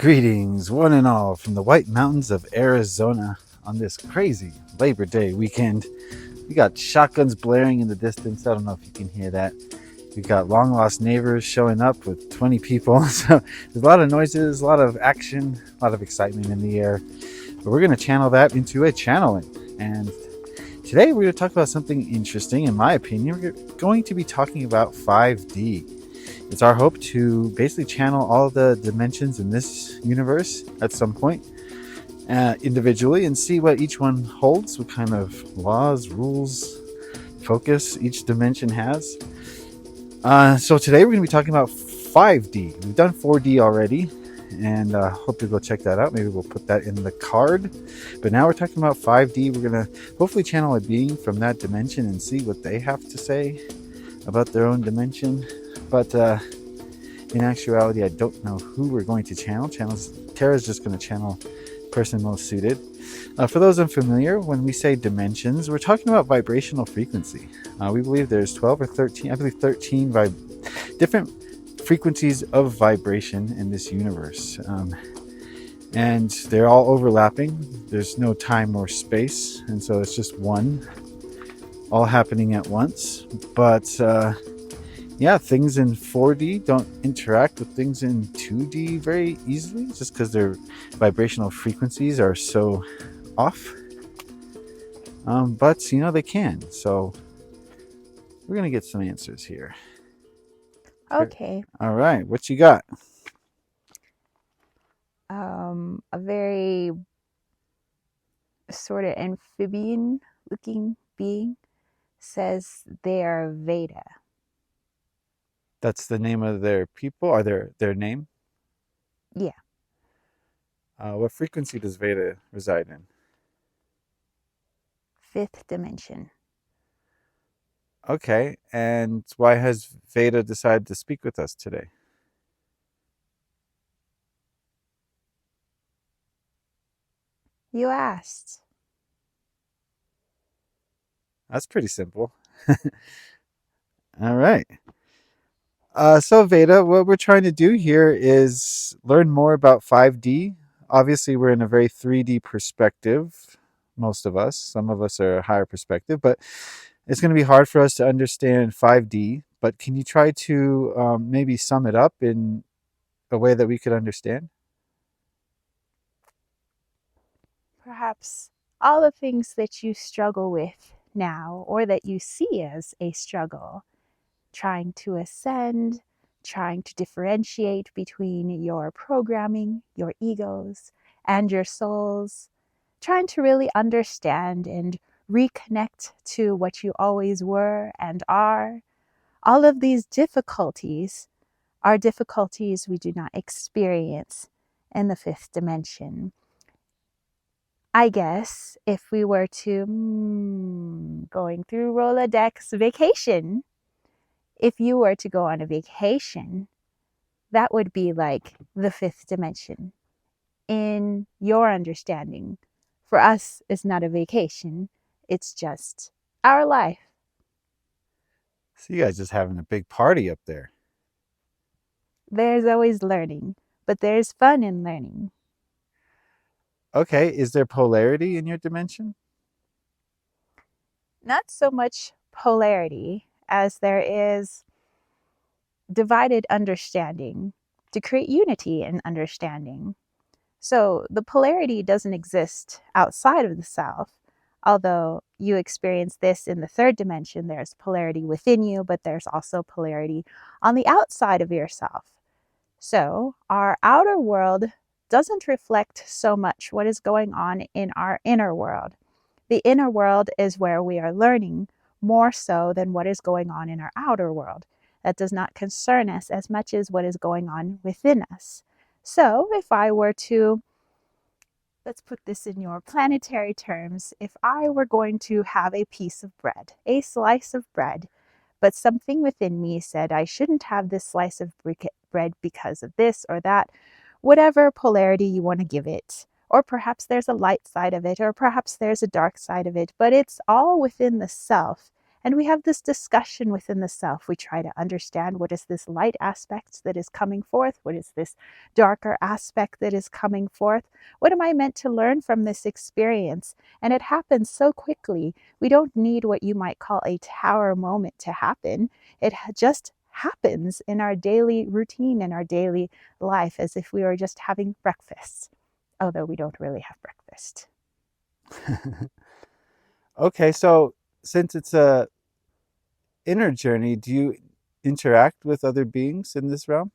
Greetings, one and all, from the White Mountains of Arizona on this crazy Labor Day weekend. We got shotguns blaring in the distance. I don't know if you can hear that. We got long lost neighbors showing up with 20 people. So there's a lot of noises, a lot of action, a lot of excitement in the air. But we're going to channel that into a channeling. And today we're going to talk about something interesting, in my opinion. We're going to be talking about 5D. It's our hope to basically channel all the dimensions in this universe at some point individually and see what each one holds, what kind of laws, rules, focus each dimension has. So today we're going to be talking about 5D. We've done 4D already, and hope you go check that out. Maybe we'll put that in the card. But now we're talking about 5D. We're going to hopefully channel a being from that dimension and see what they have to say about their own dimension. But in actuality, I don't know who we're going to channel. Tara's just going to channel person most suited. For those unfamiliar, when we say dimensions, we're talking about vibrational frequency. We believe there's 12 or 13, I believe 13 different frequencies of vibration in this universe. And they're all overlapping. There's no time or space, and so it's just one, all happening at once. But yeah, things in 4D don't interact with things in 2D very easily, just because their vibrational frequencies are so off. But they can. So we're gonna get some answers here. Okay. All right, what you got? A very sort of amphibian looking being says they are Veda. That's the name of their people, or their name? Yeah. What frequency does Veda reside in? Fifth dimension. Okay, and why has Veda decided to speak with us today? You asked. That's pretty simple. All right. So Veda, what we're trying to do here is learn more about 5D. Obviously, we're in a very 3D perspective, most of us. Some of us are a higher perspective, but it's going to be hard for us to understand 5D. But can you try to maybe sum it up in a way that we could understand? Perhaps all the things that you struggle with now or that you see as a struggle, trying to ascend, trying to differentiate between your programming, your egos, and your souls, trying to really understand and reconnect to what you always were and are. All of these difficulties are difficulties we do not experience in the fifth dimension. I guess if we were to, going through Rolodex vacation, if you were to go on a vacation, that would be like the fifth dimension in your understanding. For us, it's not a vacation, it's just our life. So you guys just having a big party up there. There's always learning, but there's fun in learning. Okay, is there polarity in your dimension? Not so much polarity as there is divided understanding to create unity in understanding. So the polarity doesn't exist outside of the self. Although you experience this in the third dimension, there's polarity within you, but there's also polarity on the outside of yourself. So our outer world doesn't reflect so much what is going on in our inner world. The inner world is where we are learning more so than what is going on in our outer world. That does not concern us as much as what is going on within us. So if I were to, let's put this in your planetary terms, if I were going to have a piece of bread, a slice of bread, but something within me said I shouldn't have this slice of bread because of this or that, whatever polarity you want to give it. Or perhaps there's a light side of it, or perhaps there's a dark side of it, but it's all within the self. And we have this discussion within the self. We try to understand, what is this light aspect that is coming forth? What is this darker aspect that is coming forth? What am I meant to learn from this experience? And it happens so quickly. We don't need what you might call a tower moment to happen. It just happens in our daily routine, in our daily life, as if we were just having breakfast, although we don't really have breakfast. Okay, so since it's a inner journey, do you interact with other beings in this realm?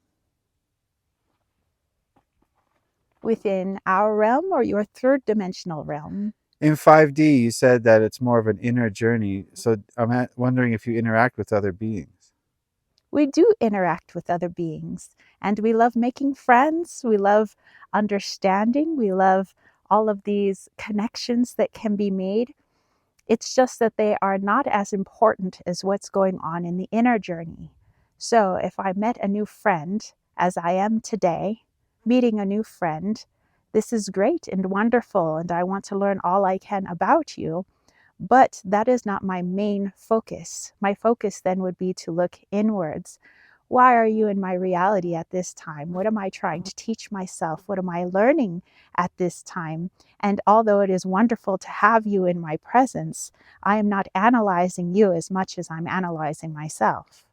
Within our realm or your third dimensional realm? In 5D, you said that it's more of an inner journey. So wondering if you interact with other beings. We do interact with other beings, and we love making friends. We love understanding. We love all of these connections that can be made. It's just that they are not as important as what's going on in the inner journey. So if I met a new friend, as I am today, meeting a new friend, this is great and wonderful, and I want to learn all I can about you. But that is not my main focus. My focus then would be to look inwards. Why are you in my reality at this time? What am I trying to teach myself? What am I learning at this time? And although it is wonderful to have you in my presence, I am not analyzing you as much as I'm analyzing myself.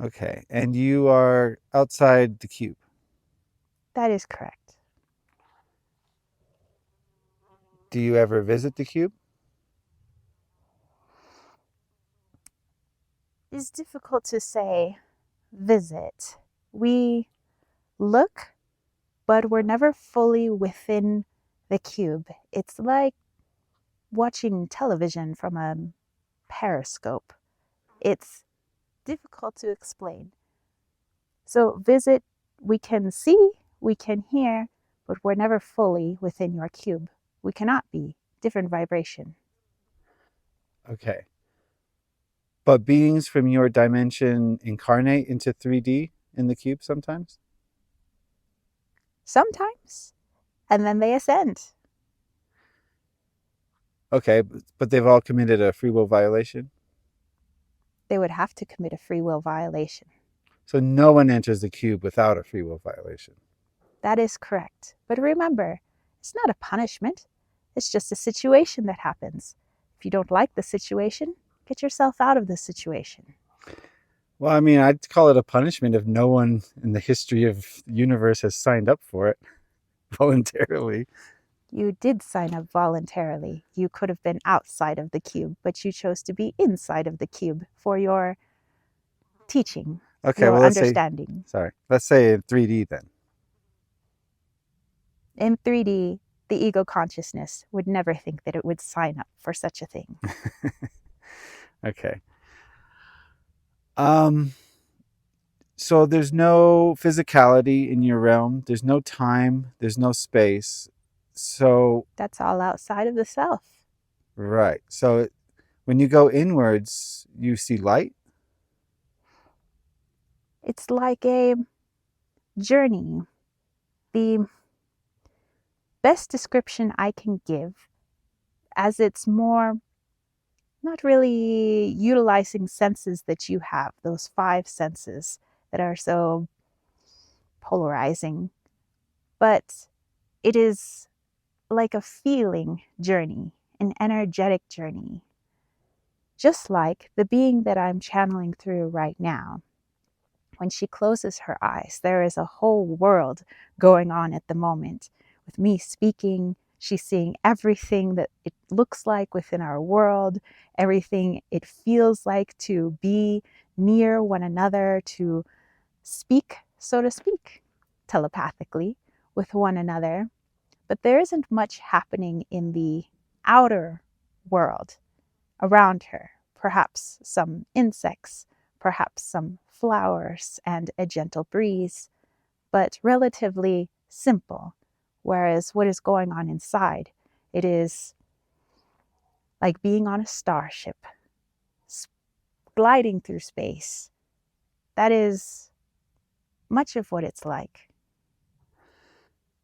Okay, and you are outside the cube. That is correct. Do you ever visit the cube? It is difficult to say visit. We look, but we're never fully within the cube. It's like watching television from a periscope. It's difficult to explain. So, visit, we can see, we can hear, but we're never fully within your cube. We cannot be. Different vibration. Okay. But beings from your dimension incarnate into 3D in the cube sometimes? Sometimes. And then they ascend. Okay, but they've all committed a free will violation? They would have to commit a free will violation. So no one enters the cube without a free will violation. That is correct. But remember, it's not a punishment, it's just a situation that happens. If you don't like the situation, get yourself out of the situation. Well, I mean, I'd call it a punishment if no one in the history of the universe has signed up for it voluntarily. You did sign up voluntarily. You could have been outside of the cube, but you chose to be inside of the cube for your teaching, Okay, your well, understanding. let's say in 3D then. In 3D, the ego consciousness would never think that it would sign up for such a thing. Okay. Um, so there's no physicality in your realm. There's no time. There's no space. So, That's all outside of the self. right. So when you go inwards, you see light. It's like a journey. The best description I can give, as it's more not really utilizing senses that you have, those five senses that are so polarizing, but it is like a feeling journey, an energetic journey. Just like the being that I'm channeling through right now. When she closes her eyes, there is a whole world going on at the moment. With me speaking, she's seeing everything that it looks like within our world, everything it feels like to be near one another, to speak, so to speak, telepathically with one another. But there isn't much happening in the outer world around her. Perhaps some insects, perhaps some flowers and a gentle breeze, but relatively simple. Whereas what is going on inside, it is like being on a starship, gliding through space. That is much of what it's like.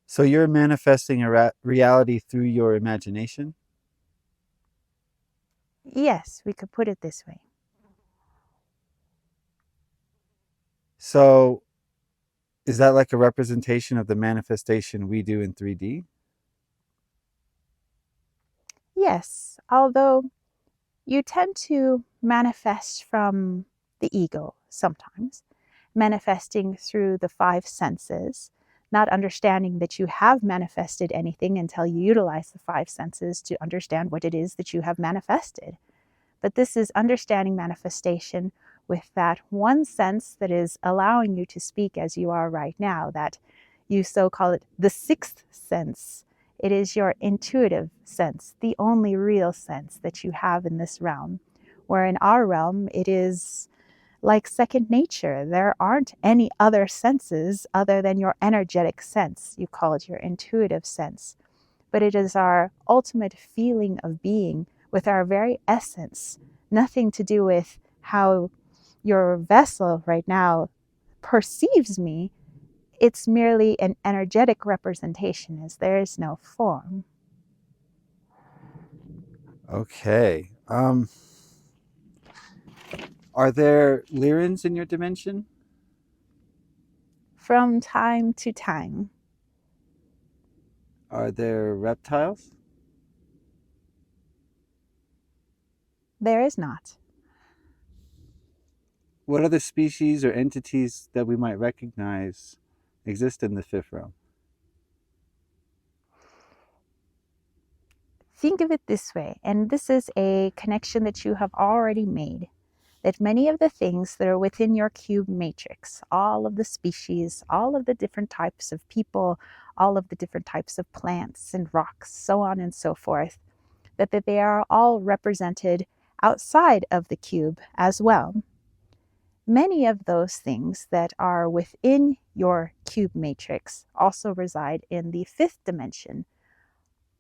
So you're manifesting a reality through your imagination. Yes, we could put it this way. So is that like a representation of the manifestation we do in 3D? Yes, although you tend to manifest from the ego sometimes, manifesting through the five senses, not understanding that you have manifested anything until you utilize the five senses to understand what it is that you have manifested. But this is understanding manifestation with that one sense that is allowing you to speak as you are right now, that you so call it the sixth sense. It is your intuitive sense, the only real sense that you have in this realm. Where in our realm, it is like second nature. There aren't any other senses other than your energetic sense. You call it your intuitive sense. But it is our ultimate feeling of being with our very essence, nothing to do with how your vessel right now perceives me. It's merely an energetic representation, as there is no form. Okay. Are there lyrins in your dimension? From time to time, Are there reptiles? there is not. What other species or entities that we might recognize exist in the fifth realm? Think of it this way, and this is a connection that you have already made, that many of the things that are within your cube matrix, all of the species, all of the different types of people, all of the different types of plants and rocks, so on and so forth, that they are all represented outside of the cube as well. Many of those things that are within your cube matrix also reside in the fifth dimension,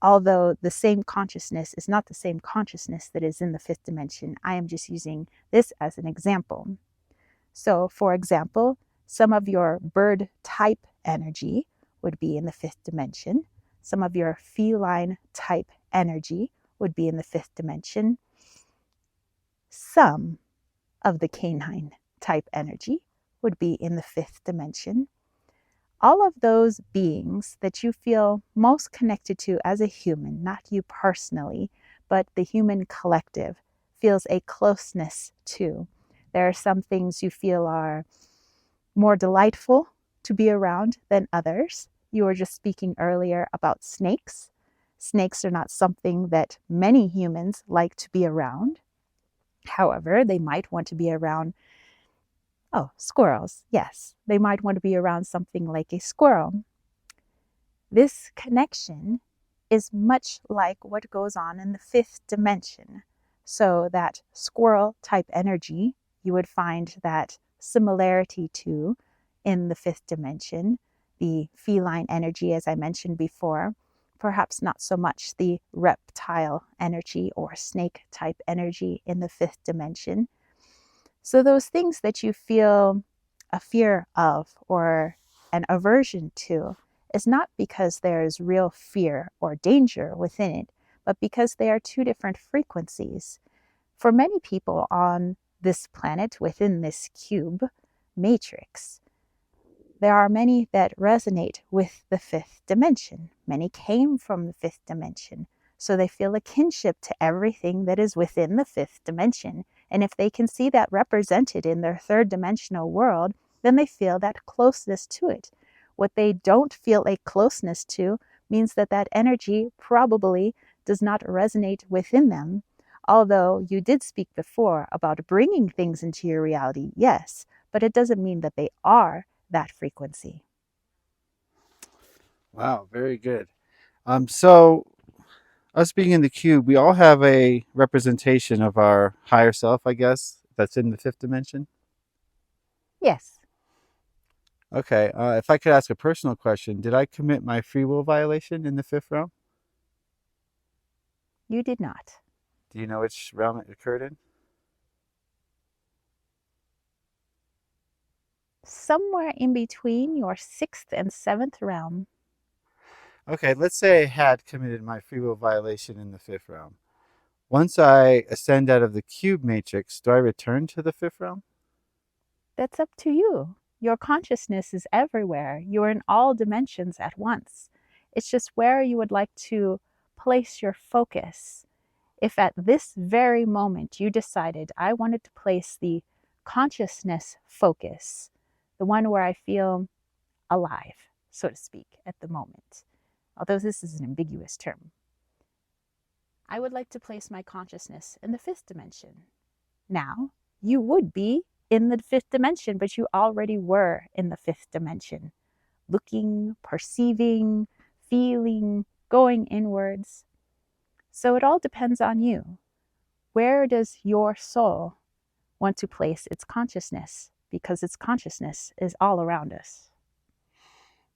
although the same consciousness is not the same consciousness that is in the fifth dimension. I am just using this as an example. So, for example, some of your bird type energy would be in the fifth dimension. Some of your feline type energy would be in the fifth dimension. Some of the canine type energy would be in the fifth dimension. All of those beings that you feel most connected to as a human, not you personally, but the human collective, feels a closeness to. There are some things you feel are more delightful to be around than others. You were just speaking earlier about snakes. Snakes are not something that many humans like to be around. However, they might want to be around, oh, squirrels. Yes, they might want to be around something like a squirrel. This connection is much like what goes on in the fifth dimension. So, that squirrel type energy, you would find that similarity to in the fifth dimension. The feline energy, as I mentioned before, perhaps not so much the reptile energy or snake type energy in the fifth dimension. So, those things that you feel a fear of or an aversion to is not because there is real fear or danger within it, but because they are two different frequencies. For many people on this planet within this cube matrix, there are many that resonate with the fifth dimension. Many came from the fifth dimension, so they feel a kinship to everything that is within the fifth dimension. And if they can see that represented in their third dimensional world, then they feel that closeness to it. What they don't feel a closeness to means that that energy probably does not resonate within them. Although you did speak before about bringing things into your reality, yes, but it doesn't mean that they are that frequency. Wow, very good. So us being in the cube, we all have a representation of our higher self, I guess, that's in the fifth dimension. Yes, Okay, if I could ask a personal question, did I commit my free will violation in the fifth realm? you did not. Do you know which realm it occurred in? Somewhere in between your sixth and seventh realm. Okay, let's say I had committed my free will violation in the fifth realm. Once I ascend out of the cube matrix, do I return to the fifth realm? That's up to you. Your consciousness is everywhere. You're in all dimensions at once. It's just where you would like to place your focus. If at this very moment you decided I wanted to place the consciousness focus, the one where I feel alive, so to speak, at the moment, although this is an ambiguous term, I would like to place my consciousness in the fifth dimension. Now, you would be in the fifth dimension, but you already were in the fifth dimension, looking, perceiving, feeling, going inwards. So it all depends on you. Where does your soul want to place its consciousness? Because its consciousness is all around us.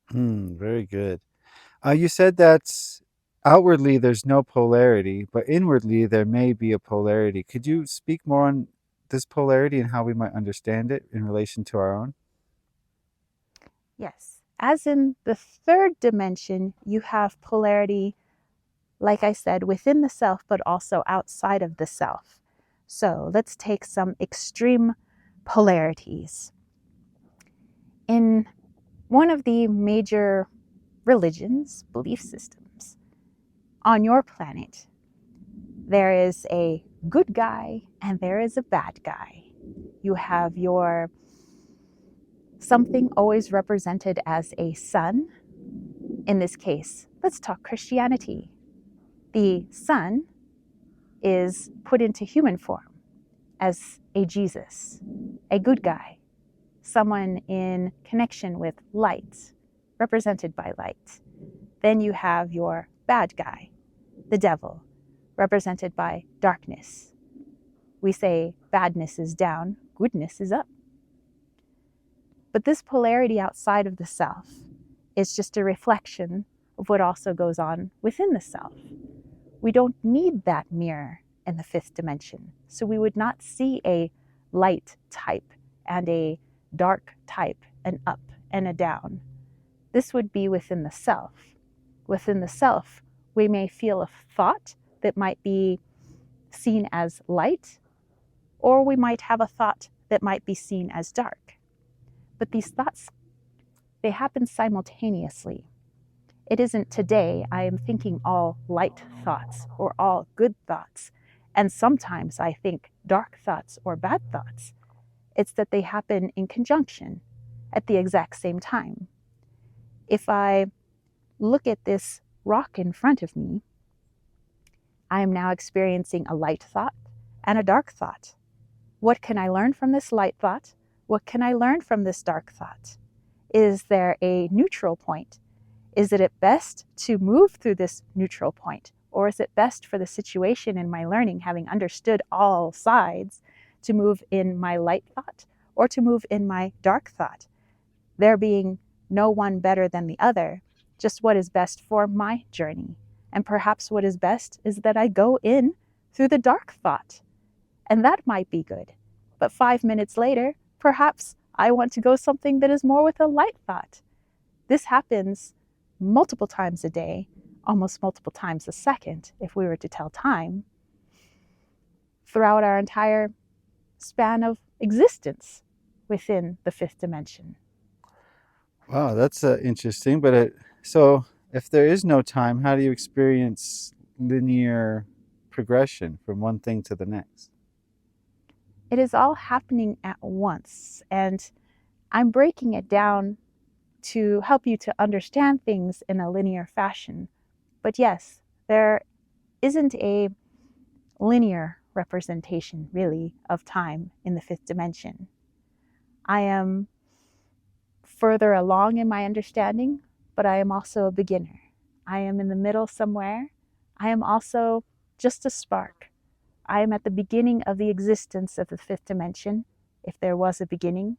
Very good. You said that outwardly there's no polarity, but inwardly there may be a polarity. Could you speak more on this polarity and how we might understand it in relation to our own? Yes. As in the third dimension, you have polarity, like I said, within the self, but also outside of the self. So let's take some extreme polarities. In one of the major religions, belief systems, on your planet, there is a good guy and there is a bad guy. You have your something always represented as a sun. In this case, let's talk Christianity. The sun is put into human form as a Jesus, a good guy, someone in connection with light, represented by light. Then you have your bad guy, the devil, represented by darkness. We say badness is down, goodness is up. But this polarity outside of the self is just a reflection of what also goes on within the self. We don't need that mirror in the fifth dimension. So we would not see a light type and a dark type, an up and a down. This would be within the self. Within the self, we may feel a thought that might be seen as light, or we might have a thought that might be seen as dark. But these thoughts, they happen simultaneously. It isn't today I am thinking all light thoughts or all good thoughts, and sometimes I think dark thoughts or bad thoughts. It's that they happen in conjunction at the exact same time. If I look at this rock in front of me, I am now experiencing a light thought and a dark thought. What can I learn from this light thought? What can I learn from this dark thought? Is there a neutral point? Is it at best to move through this neutral point? Or is it best for the situation in my learning, having understood all sides, to move in my light thought or to move in my dark thought? There being no one better than the other, just what is best for my journey. And perhaps what is best is that I go in through the dark thought. And that might be good. But 5 minutes later, perhaps I want to go something that is more with a light thought. This happens multiple times a day, almost multiple times a second, if we were to tell time, throughout our entire span of existence within the fifth dimension. Wow, that's interesting. So if there is no time, how do you experience linear progression from one thing to the next? It is all happening at once, and I'm breaking it down to help you to understand things in a linear fashion. But yes, there isn't a linear representation, really, of time in the fifth dimension. I am further along in my understanding, but I am also a beginner. I am in the middle somewhere. I am also just a spark. I am at the beginning of the existence of the fifth dimension, if there was a beginning.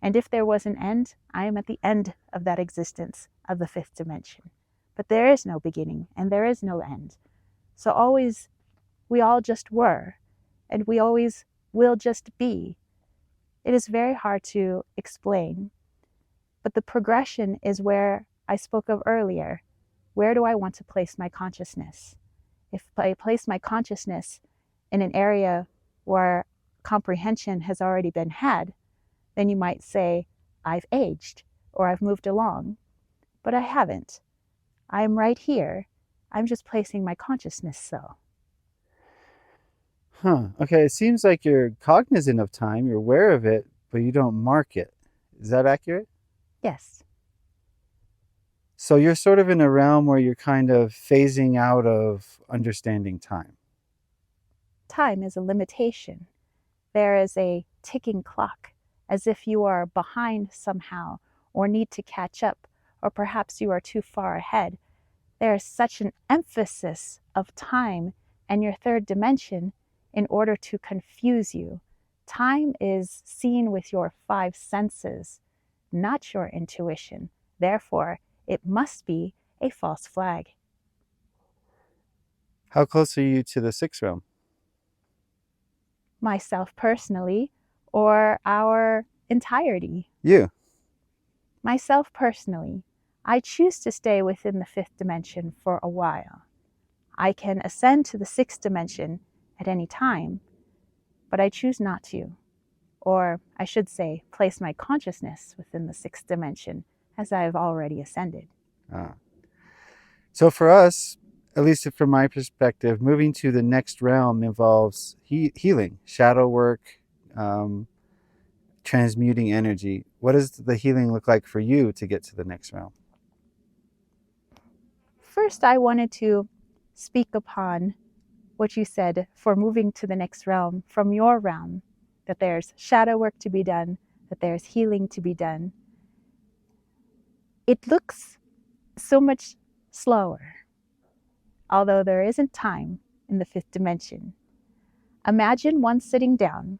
And if there was an end, I am at the end of that existence of the fifth dimension. But there is no beginning and there is no end. So always, we all just were, and we always will just be. It is very hard to explain, but the progression is where I spoke of earlier. Where do I want to place my consciousness? If I place my consciousness in an area where comprehension has already been had, then you might say, I've aged or I've moved along. But I haven't. I am right here. I'm just placing my consciousness so. Huh. Okay, it seems like you're cognizant of time, you're aware of it, but you don't mark it. Is that accurate? Yes, So you're sort of in a realm where you're kind of phasing out of understanding time. time is a limitation. There is a ticking clock, as if you are behind somehow, or need to catch up, or perhaps you are too far ahead. There is such an emphasis of time and your third dimension in order to confuse you. Time is seen with your five senses, not your intuition. Therefore, it must be a false flag. How close are you to the sixth realm? Myself personally, or our entirety. You. Myself personally, I choose to stay within the fifth dimension for a while. I can ascend to the sixth dimension at any time, but I choose not to. Or I should say, place my consciousness within the sixth dimension, as I have already ascended. Ah. So for us, at least from my perspective, moving to the next realm involves healing, shadow work, um, transmuting energy. What does the healing look like for you to get to the next realm? First, I wanted to speak upon what you said for moving to the next realm from your realm, that there's shadow work to be done, that there's healing to be done. It looks so much slower, although there isn't time in the fifth dimension. Imagine one sitting down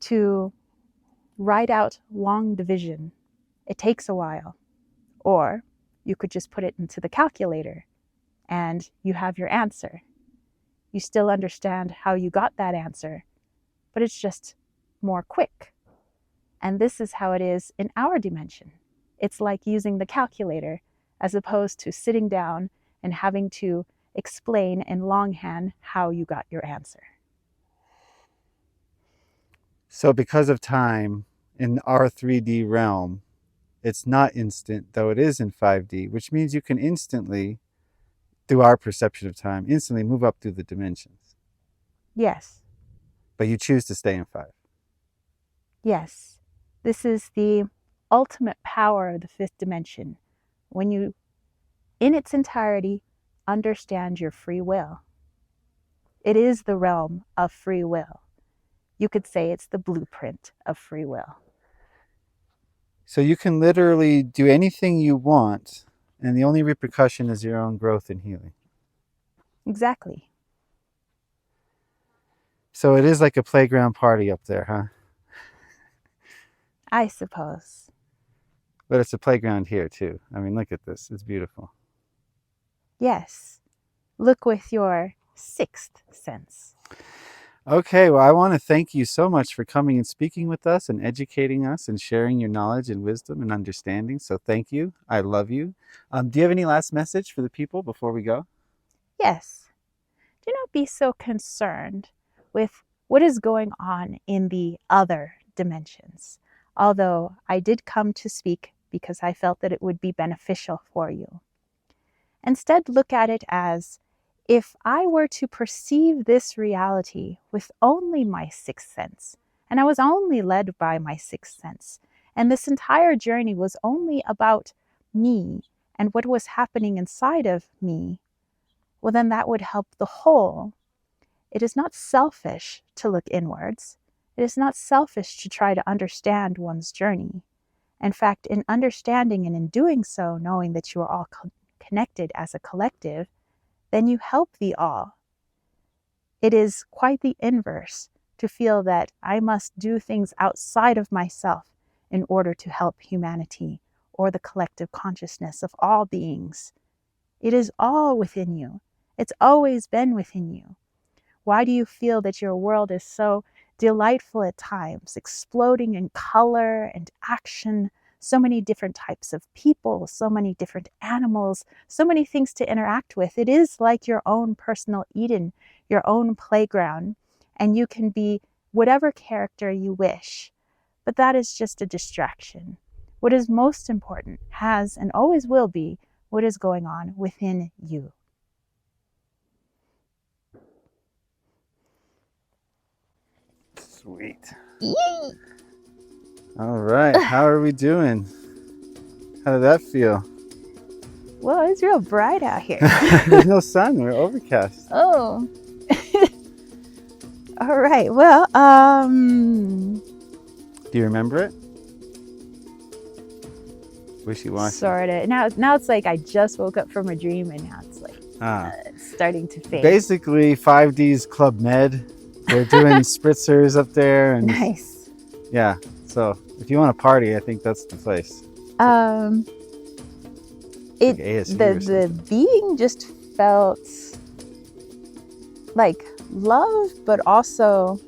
to write out long division. It takes a while. Or you could just put it into the calculator and you have your answer. You still understand how you got that answer, but it's just more quick. And this is how it is in our dimension. It's like using the calculator as opposed to sitting down and having to explain in longhand how you got your answer. So because of time in our 3D realm, it's not instant, though it is in 5D, which means you can instantly, through our perception of time, instantly move up through the dimensions. Yes, But you choose to stay in 5. yes. This is the ultimate power of the fifth dimension. When you, in its entirety, understand your free will. It is the realm of free will. You could say it's the blueprint of free will. So you can literally do anything you want, and the only repercussion is your own growth and healing. Exactly. So it is like a playground party up there, huh? I suppose. But it's a playground here too. I mean, look at this. It's beautiful. Yes. Look with your sixth sense. Okay, well, I want to thank you so much for coming and speaking with us and educating us and sharing your knowledge and wisdom and understanding. So thank you. I love you. Do you have any last message for the people before we go? Yes. Do not be so concerned with what is going on in the other dimensions. Although I did come to speak because I felt that it would be beneficial for you. Instead, look at it as if I were to perceive this reality with only my sixth sense, and I was only led by my sixth sense, and this entire journey was only about me and what was happening inside of me, well, then that would help the whole. It is not selfish to look inwards. It is not selfish to try to understand one's journey. In fact, in understanding and in doing so, knowing that you are all connected as a collective, then you help the all. It is quite the inverse to feel that I must do things outside of myself in order to help humanity or the collective consciousness of all beings. It is all within you. It's always been within you. Why do you feel that your world is so delightful at times, exploding in color and action, so many different types of people, so many different animals, so many things to interact with? It is like your own personal Eden, your own playground. and you can be whatever character you wish. But that is just a distraction. What is most important has and always will be what is going on within you. Sweet. Yay! All right. How are we doing? How did that feel? Well, it's real bright out here. There's no sun. We're overcast. Oh. All right. Well, Do you remember it? Wishy-washy. sort of. Now it's like I just woke up from a dream, and now it's like it's starting to fade. Basically, 5D's Club Med. They're doing spritzers up there, and Nice. yeah. So if you want to party, I think that's the place. It ASU or the something. being just felt like love, but also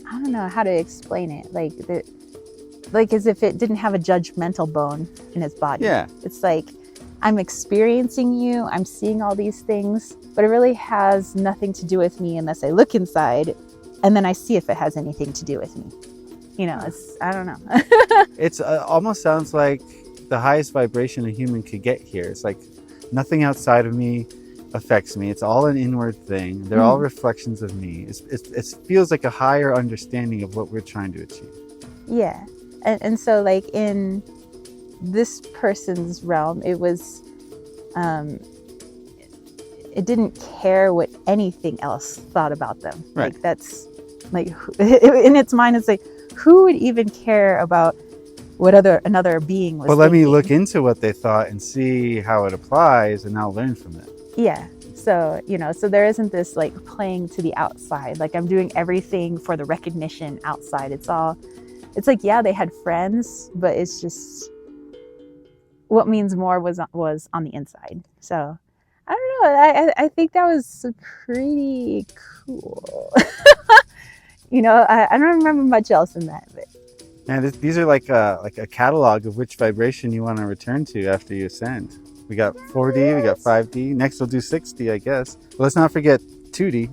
I don't know how to explain it. Like as if it didn't have a judgmental bone in its body. Yeah. It's like I'm experiencing you, I'm seeing all these things, but it really has nothing to do with me unless I look inside and then I see if it has anything to do with me. You know, I don't know. It's almost sounds like the highest vibration a human could get here. It's like nothing outside of me affects me. It's all an inward thing. They're all reflections of me. It feels like a higher understanding of what we're trying to achieve. Yeah. And so like in this person's realm, it was, it didn't care what anything else thought about them. Right. Like that's like, in its mind, it's like, who would even care about what another being was Well, let me thinking? look into what they thought and see how it applies, and I'll learn from it. Yeah. So, you know, so there isn't this like playing to the outside. Like I'm doing everything for the recognition outside. It's like, yeah, they had friends, but it's just what means more was on the inside. So I don't know. I think that was pretty cool. You know, I don't remember much else in that, but And these are like a catalog of which vibration you want to return to after you ascend. We got 4D, we got 5D. Next we'll do 6D, I guess. But let's not forget 2D.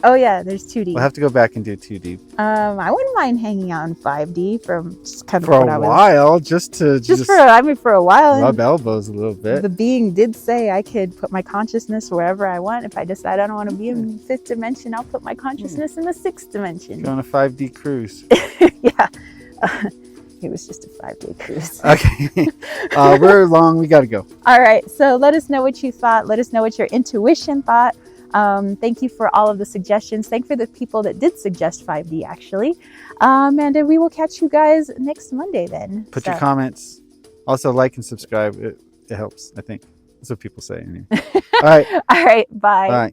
oh yeah, there's 2D. We'll have to go back and do 2D I wouldn't mind hanging out in 5D from just kind of for what a I was. while, just For a while. rub elbows a little bit. The being did say I could put my consciousness wherever I want. If I decide I don't want to be in the 5th dimension, I'll put my consciousness in the 6th dimension. Go on a 5D cruise. Yeah. It was just a 5-day cruise. Okay. We're long. We got to go. All right. So let us know what you thought. Let us know what your intuition thought. Thank you for all of the suggestions. Thank for the people that did suggest 5D, actually. And we will catch you guys next Monday then. Put your comments. Also, like and subscribe. It helps, I think. That's what people say. Anyway. All right. All right. Bye. Bye.